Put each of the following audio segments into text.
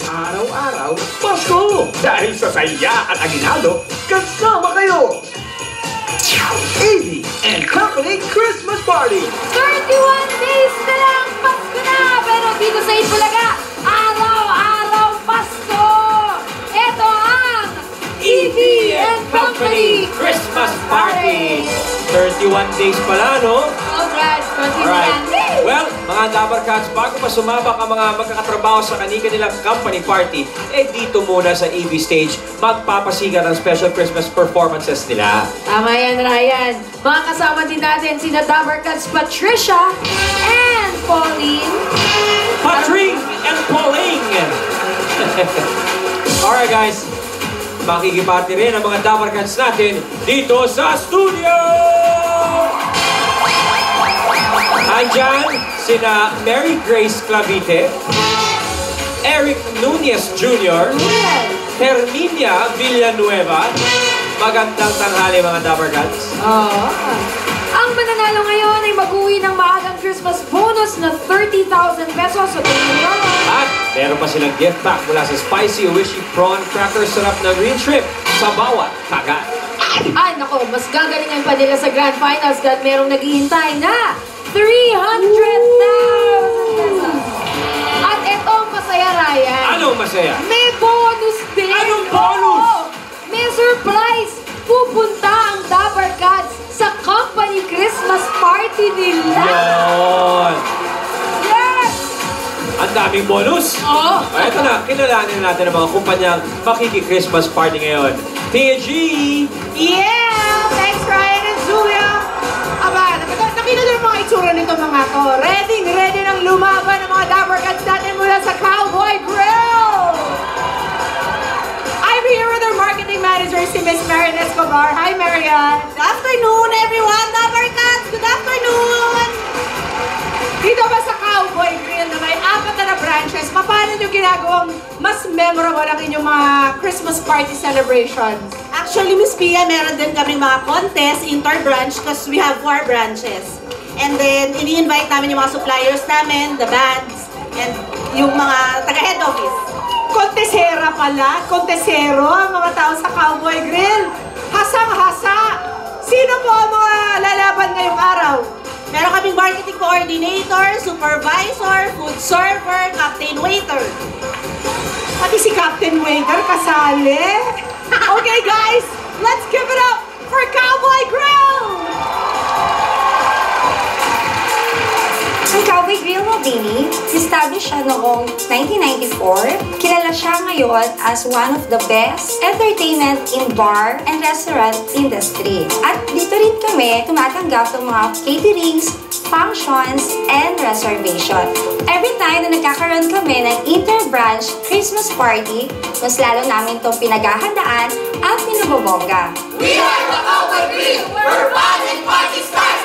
Araw-araw, Pasko! Dahil sa saya at aginaldo, kasama kayo! AV and Company Christmas Party! 31 days na lang! Pasko na! Pero dito sa Itbulaga, araw-araw Pasko! Ito ang EV and Company Christmas Party! 31 days pala, no? Congrats! Alright. Well, mga Dabarkats, bago pa sumabak ang mga magkakatrabaho sa kanilang company party, dito muna sa EV stage, magpapasiga ng special Christmas performances nila. Tama yan, Ryan. Mga kasama din natin sina Dabarkats Patricia and Pauline. Patrick and Pauline! Alright guys, makikiparty rin ang mga Dabarkats natin dito sa studio! Andyan sina Mary Grace Clavite, Eric Nunez Jr., Herminia Villanueva. Magandang tanghali mga Dabarkats. Ang mananalo ngayon ay mag-uwi ng maagang Christmas bonus na 30,000 pesos sa tingin. At meron pa silang gift pack mula sa Spicy Wishy Prawn Cracker Sarap na green shrimp sa bawat kagat. Ay, nako, mas gagalingan pa nila sa Grand Finals dahil merong naghihintay na 300,000 pesos. At etong masaya, Ryan. Anong masaya? May bonus din. Anong bonus? Oo. May surprise. Pupunta ang Dabarkats sa company Christmas party nila. Yun! Yes! Ang daming bonus! Oo. Ito na, kilalanin natin ang mga kumpanyang makiki-Christmas party ngayon. TG! Yeah! Thanks, Ryan and Julia! Aba, nakita na yung mga itsura nito mga to. Ready ng lumaban ang mga Dabarkats natin mula sa Cowboy Grill! I'm here with our marketing manager, si Miss Marian Escobar. Hi, Marian! Good afternoon, everyone! Dabarkats! Good afternoon! Dito ba sa Cowboy Grill na may 4 na branches, paano nyo ginagawang mas memorable ang inyong mga Christmas party celebrations? Actually, Miss Pia, meron din kaming mga contest inter-branch because we have 4 branches. And then, ini-invite namin yung mga suppliers namin, the bands, and yung mga taga-head office. Kontesera pala, kontesero ang mga tao sa Cowboy Grill. Hasang-hasa! Sino po ang mga lalaban ngayong araw? Meron kaming marketing coordinator, supervisor, food server, captain waiter. Pati si Captain Waiter kasali. Okay guys, let's give it up for Cowboy Grill! Ang Cowboy Grill mo, Dini, established siya noong 1994. Kilala siya ngayon as one of the best entertainment in bar and restaurant industry. At dito rin kami tumatanggap ng mga caterings, functions, and reservation. Every time na nagkakaroon kami ng inter-branch Christmas party, mas lalo namin itong pinaghahandaan at pinabobongga. We are the Cowboy Grill, where fun and party starts!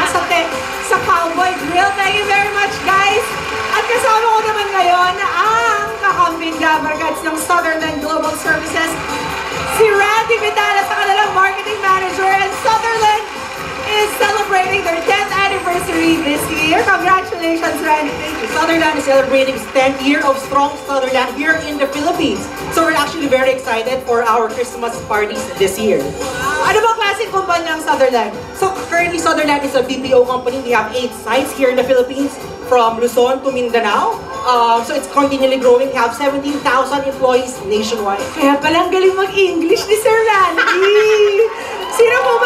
sa Cowboy Grill. Thank you very much, guys. At kasama ko naman ngayon ang kakambing Dabarkats ng Sutherland Global Services, si Randy Vidal sa kanilang marketing manager, and Sutherland is celebrating their 10th anniversary this year. Congratulations, Randy. Thank you. Sutherland is celebrating its 10th year of strong Sutherland here in the Philippines. So we're actually very excited for our Christmas parties this year. Ano ba klaseng kumpanya ang Sutherland? So currently Sutherland is a BPO company. We have 8 sites here in the Philippines from Luzon to Mindanao. So it's continually growing. We have 17,000 employees nationwide. Kaya palang galing mag-English ni Sir Randy. Sino po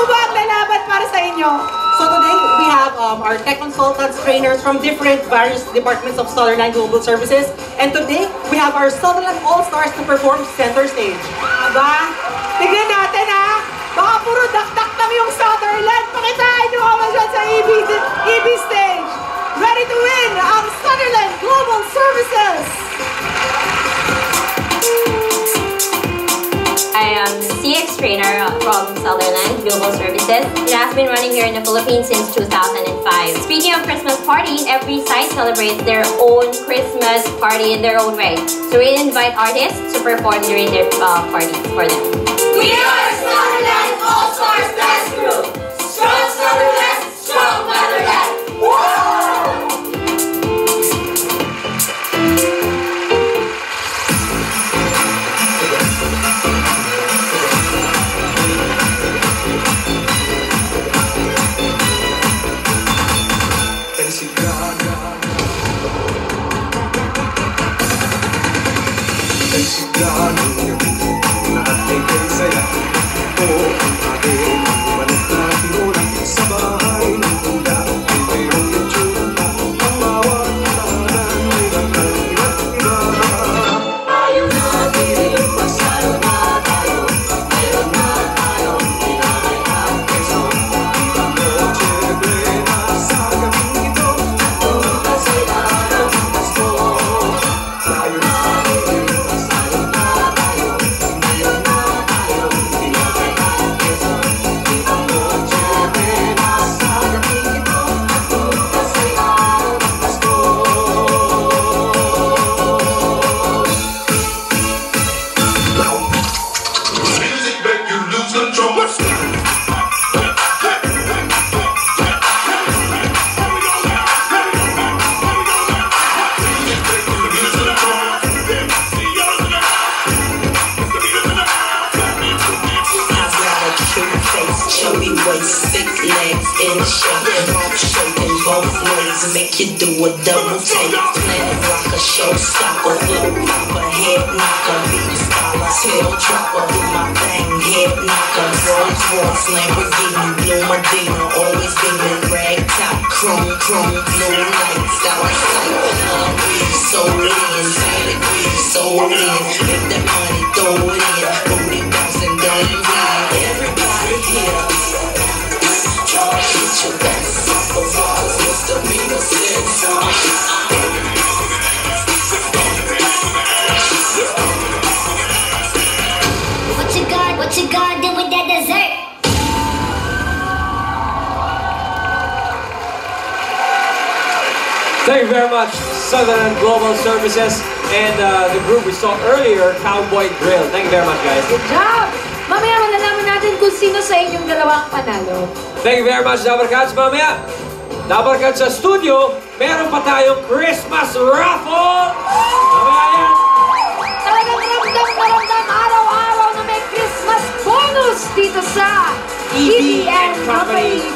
ba ang lalaban para sa inyo? So today, we have our tech consultants, trainers from various departments of Sutherland Global Services. And today, we have our Sutherland All-Stars to perform center stage. Aba, tignan natin ha. Baka puro dakdak lang yung Sutherland. Pakitaan nyo kami dyan sa EB stage. Ready to win ang Sutherland Global Services. I am the CX trainer from Sutherland Global Services. It has been running here in the Philippines since 2005. Speaking of Christmas parties, every site celebrates their own Christmas party in their own way. So we invite artists to perform during their parties for them. We are Sutherland All-Stars Dance Group. Strong Sutherland, strong Motherland. Woo! Make you do a double take. Planet rock a showstopper, flow popper, head knocker, beat scholar, tail dropper, do my thing, head knocker, Rolls Royce, Lamborghini, Blue Medina, always beaming, rag top, chrome, blue lights, out of sight, love breeze, soul in, Santa Cruz, soul in, make that money, throw it in, booty bouncing, don't win, everybody here, get your best off the walls, misdemeanor sins. What you gonna do with that dessert? Thank you very much, Sutherland Global Services, and the group we saw earlier, Cowboy Grill. Thank you very much, guys. Good job! Mamaya malalaman natin kung sino sa inyong dalawang panalo. Thank you very much, Dabarkats. Mamaya, Dabarkats sa studio, meron pa tayong Christmas raffle! Mamaya yan! Talagang ramdam araw-araw na may Christmas bonus dito sa EB&Co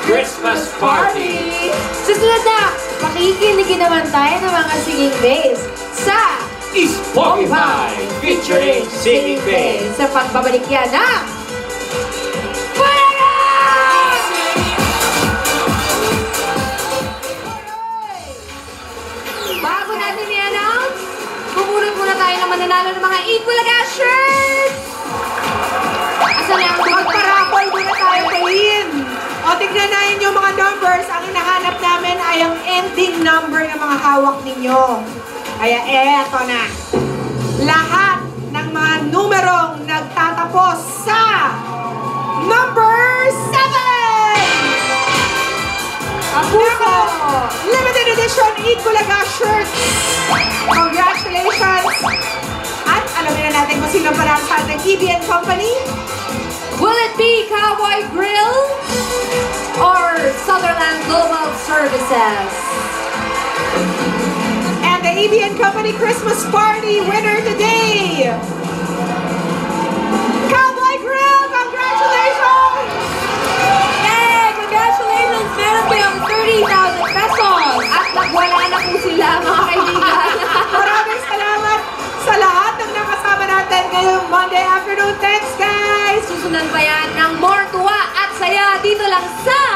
Christmas Party! Susunod na, makikinigin naman tayo ng mga singing bass sa Spotify featuring Singing Bass sa pagbabalik yan ng bago natin i-announce, bubulot muna tayo ng mananalo ng mga Itbulaga shirts! Asan ang Magparapol muna tayo kayin. O, tignan natin yung mga numbers. Ang hinahanap namin ay ang ending number ng mga hawak ninyo. Kaya eto na. Lahat ng mga numerong nagtatapos sa number 7! Eat Bulaga shirt. Congratulations. At alamin na natin kung sino panalo sa ating EBN Company. Will it be Cowboy Grill or Sutherland Global Services? And the EBN Company Christmas Party winner today, Cowboy Grill! Congratulations! Yay! Congratulations! Meron kayong 30,000 pesos! At nagwala na po sila, mga kaibigan. Maraming salamat sa lahat ng nakasama natin ngayong Monday afternoon. Thanks, guys! Susunod pa yan ng more tuwa at saya dito lang sa